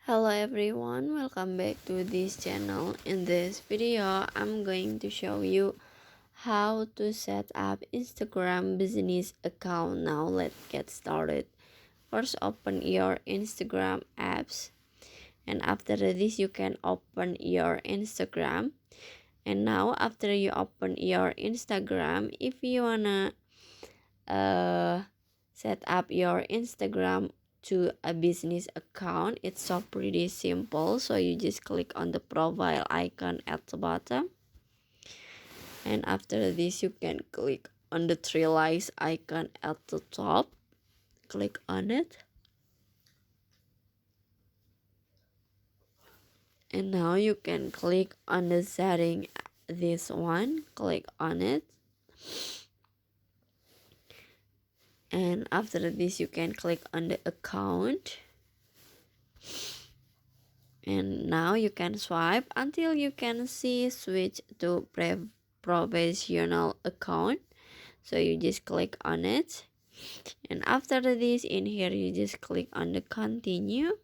Hello everyone, welcome back to this channel. In this video, I'm going to show you how to set up Instagram business account. Now let's get started. First, open your Instagram apps, and after this you can open your Instagram. And now after you open your Instagram, if you wanna set up your Instagram to a business account, it's so pretty simple. So you just click on the profile icon at the bottom, and after this you can click on the three lights icon at the top. Click on it, and now you can click on the setting, this one, click on it, and after this you can click on the account. And now you can swipe until you can see switch to professional account. So you just click on it, and after this in here you just click on the continue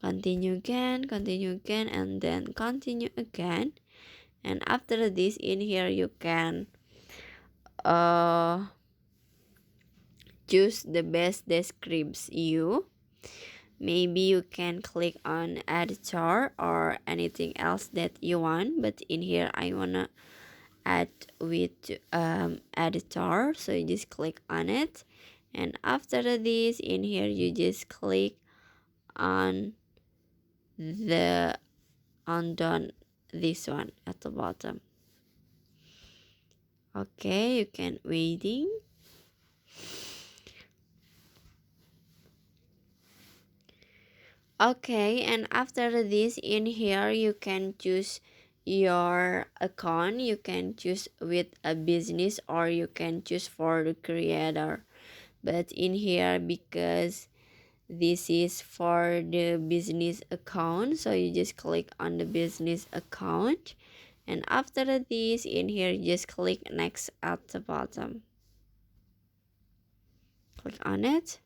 again, and then continue again. And after this in here you can choose the best describes you. Maybe you can click on editor or anything else that you want, but in here I wanna add with editor, so you just click on it. And after this in here you just click on the done, this one at the bottom. Okay, you can waiting. Okay, and after this in here you can choose your account. You can choose with a business or you can choose for the creator, but in here because this is for the business account, so you just click on the business account, and after this in here you just click next at the bottom. Click on it,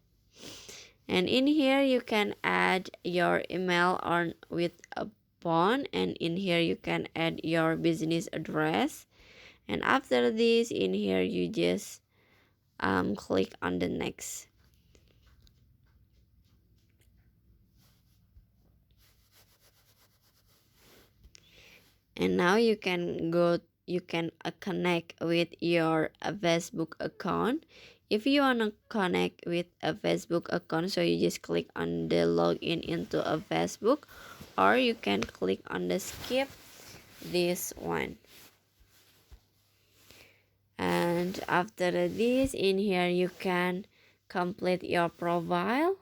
and in here you can add your email on with a bond, and in here you can add your business address. And after this in here you just click on the next. And now you can connect with your Facebook account. If you want to connect with a Facebook account, so you just click on the login into a Facebook, or you can click on the skip, this one. And after this in here you can complete your profile.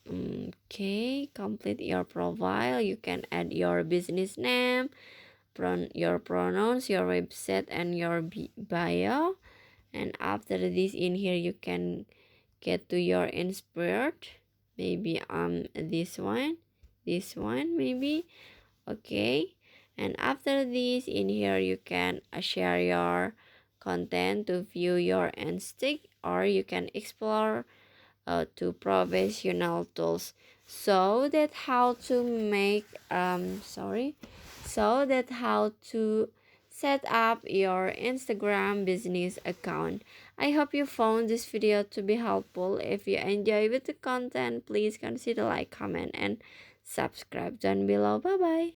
Okay, complete your profile. You can add your business name, your pronouns, your website, and your bio. And after this in here you can get to your inspired, maybe this one maybe. Okay, and after this in here you can share your content to view your stick, or you can explore to professional tools. So that how to make so that how to set up your Instagram business account. I hope you found this video to be helpful. If you enjoy with the content, please consider like, comment, and subscribe down below. Bye bye.